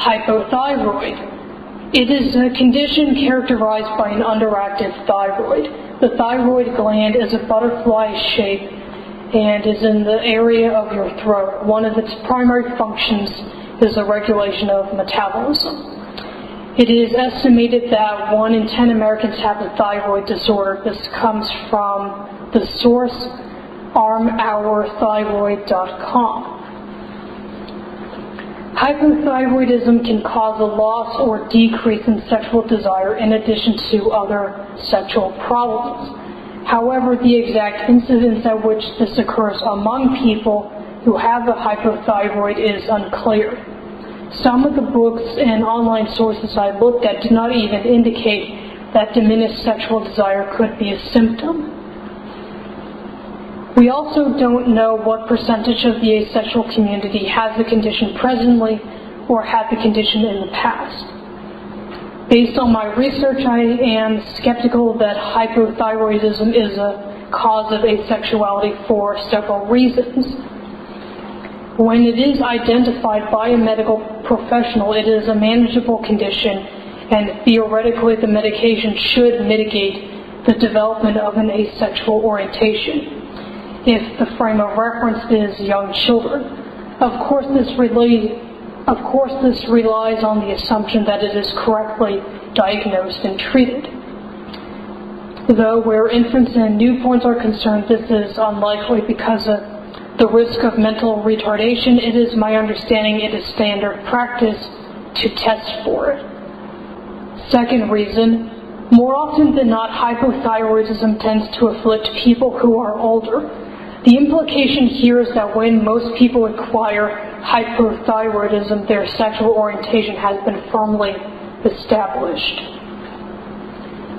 Hypothyroid. It is a condition characterized by an underactive thyroid. The thyroid gland is a butterfly shape and is in the area of your throat. One of its primary functions is a regulation of metabolism. It is estimated that 1 in 10 Americans have a thyroid disorder. This comes from the source armourthyroid.com. Hypothyroidism can cause a loss or decrease in sexual desire in addition to other sexual problems. However, the exact incidence at which this occurs among people who have a hypothyroid is unclear. Some of the books and online sources I looked at did not even indicate that diminished sexual desire could be a symptom. We also don't know what percentage of the asexual community has the condition presently or had the condition in the past. Based on my research, I am skeptical that hypothyroidism is a cause of asexuality for several reasons. When it is identified by a medical professional, it is a manageable condition, and theoretically the medication should mitigate the development of an asexual orientation, if the frame of reference is young children. Of course, this relies on the assumption that it is correctly diagnosed and treated. Though where infants and newborns are concerned, this is unlikely because of the risk of mental retardation. It is my understanding it is standard practice to test for it. Second reason, more often than not, hypothyroidism tends to afflict people who are older. The implication here is that when most people acquire hypothyroidism, their sexual orientation has been firmly established.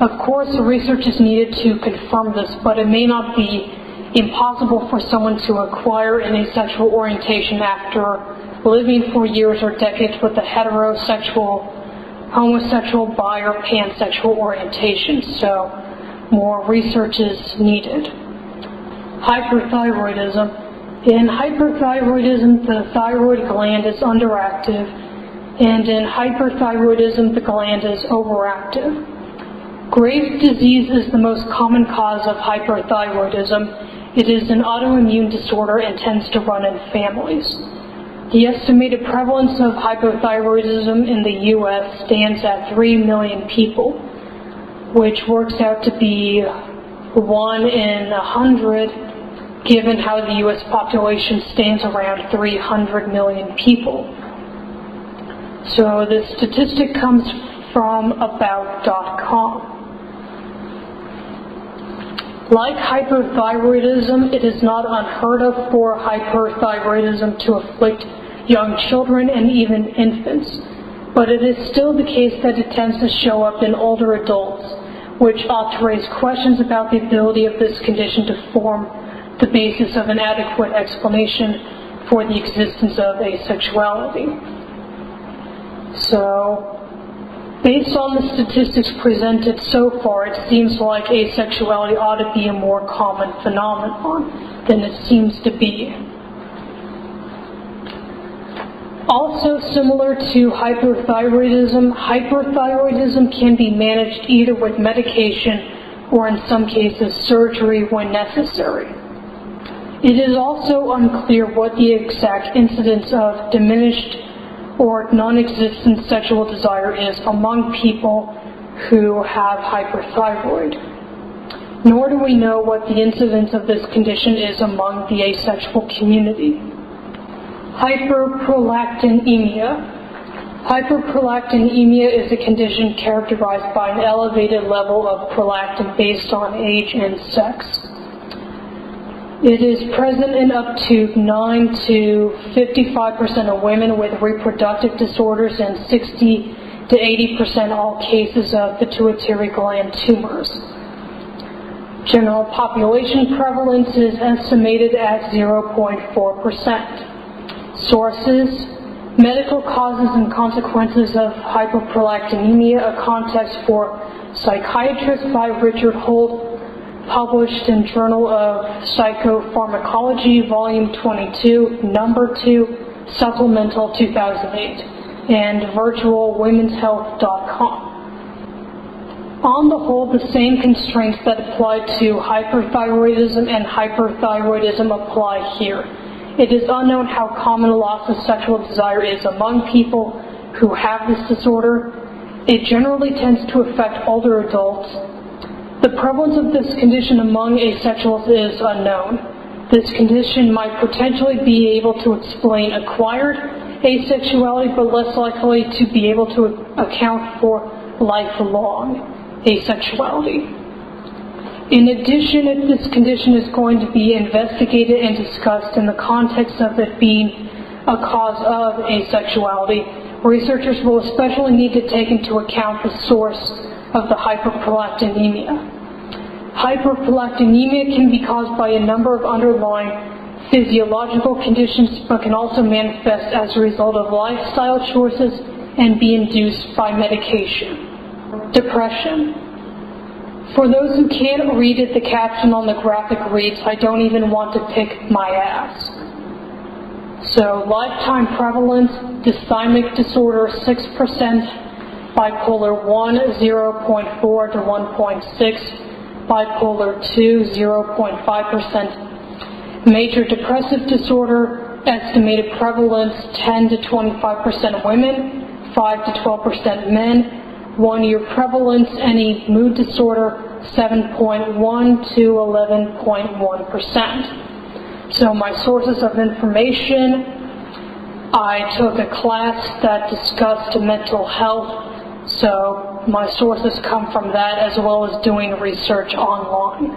Of course, research is needed to confirm this, but it may not be impossible for someone to acquire an asexual orientation after living for years or decades with a heterosexual, homosexual, bi, or pansexual orientation, so more research is needed. Hyperthyroidism. In hyperthyroidism, the thyroid gland is underactive, and in hyperthyroidism, the gland is overactive. Graves' disease is the most common cause of hyperthyroidism. It is an autoimmune disorder and tends to run in families. The estimated prevalence of hypothyroidism in the U.S. stands at 3 million people, which works out to be 1 in 100, given how the U.S. population stands around 300 million people. So this statistic comes from about.com. Like hypothyroidism, it is not unheard of for hyperthyroidism to afflict young children and even infants, but it is still the case that it tends to show up in older adults, which ought to raise questions about the ability of this condition to form the basis of an adequate explanation for the existence of asexuality. So, based on the statistics presented so far, it seems like asexuality ought to be a more common phenomenon than it seems to be. Also similar to hypothyroidism, hyperthyroidism can be managed either with medication or in some cases surgery when necessary. It is also unclear what the exact incidence of diminished or non-existent sexual desire is among people who have hyperthyroid. Nor do we know what the incidence of this condition is among the asexual community. Hyperprolactinemia. Hyperprolactinemia is a condition characterized by an elevated level of prolactin based on age and sex. It is present in up to 9 to 55% of women with reproductive disorders and 60 to 80% all cases of pituitary gland tumors. General population prevalence is estimated at 0.4%. Sources: Medical Causes and Consequences of Hyperprolactinemia, a Context for Psychiatrists by Richard Holt, published in Journal of Psychopharmacology, Volume 22, Number 2, Supplemental 2008. and virtualwomenshealth.com. On the whole, the same constraints that apply to hyperthyroidism and hyperthyroidism apply here. It is unknown how common loss of sexual desire is among people who have this disorder. It generally tends to affect older adults. The prevalence of this condition among asexuals is unknown. This condition might potentially be able to explain acquired asexuality, but less likely to be able to account for lifelong asexuality. In addition, if this condition is going to be investigated and discussed in the context of it being a cause of asexuality, researchers will especially need to take into account the source of the hyperprolactinemia. Hyperprolactinemia can be caused by a number of underlying physiological conditions, but can also manifest as a result of lifestyle choices and be induced by medication. Depression. For those who can't read it, the caption on the graphic reads, "I don't even want to pick my ass." So, lifetime prevalence, dysthymic disorder 6%, bipolar 1 0.4 to 1.6, bipolar 2 0.5%, major depressive disorder, estimated prevalence 10 to 25% women, 5 to 12% men, 1 year prevalence, any mood disorder 7.1 to 11.1%. So my sources of information, I took a class that discussed mental health, so my sources come from that as well as doing research online.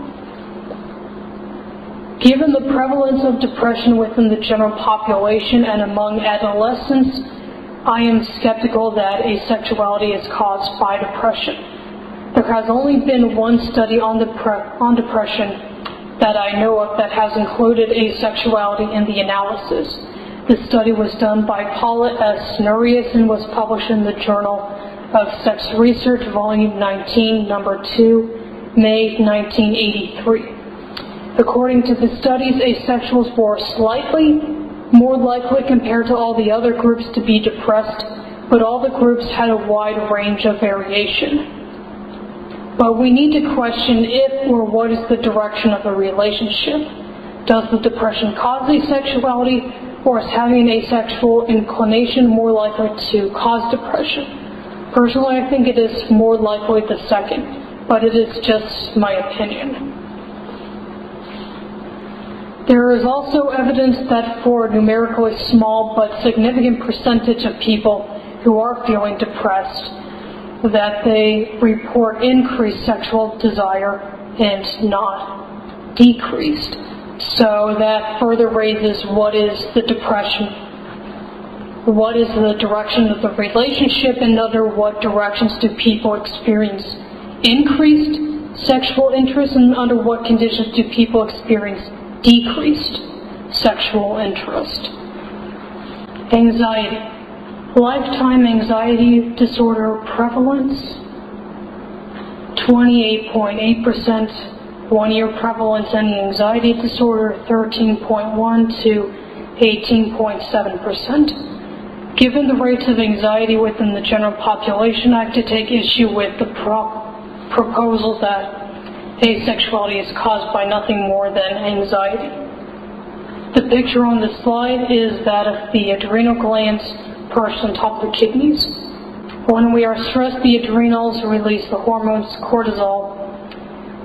Given the prevalence of depression within the general population and among adolescents, I am skeptical that asexuality is caused by depression. There has only been one study on depression that I know of that has included asexuality in the analysis. This study was done by Paula S. Nurius and was published in the Journal of Sex Research, Volume 19, Number 2, May 1983. According to the studies, asexuals were slightly more likely compared to all the other groups to be depressed, but all the groups had a wide range of variation. But we need to question if or what is the direction of the relationship. Does the depression cause asexuality, or is having an asexual inclination more likely to cause depression? Personally, I think it is more likely the second, but it is just my opinion. There is also evidence that for a numerically small but significant percentage of people who are feeling depressed, that they report increased sexual desire and not decreased. So that further raises what is the depression, what is the direction of the relationship, and under what directions do people experience increased sexual interest, and under what conditions do people experience decreased sexual interest. Anxiety. Lifetime anxiety disorder prevalence 28.8%. 1 year prevalence any anxiety disorder 13.1 to 18.7%. Given the rates of anxiety within the general population, I have to take issue with the proposal that asexuality is caused by nothing more than anxiety. The picture on the slide is that of the adrenal glands perched on top of the kidneys. When we are stressed, the adrenals release the hormones cortisol,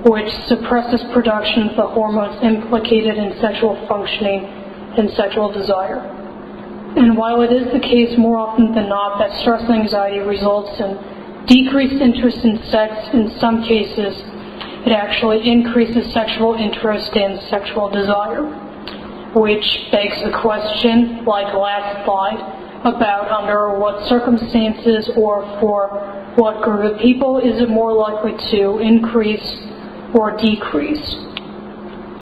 which suppresses production of the hormones implicated in sexual functioning and sexual desire. And while it is the case more often than not that stress and anxiety results in decreased interest in sex, in some cases it actually increases sexual interest and sexual desire, which begs a question, like last slide, about under what circumstances or for what group of people is it more likely to increase or decrease.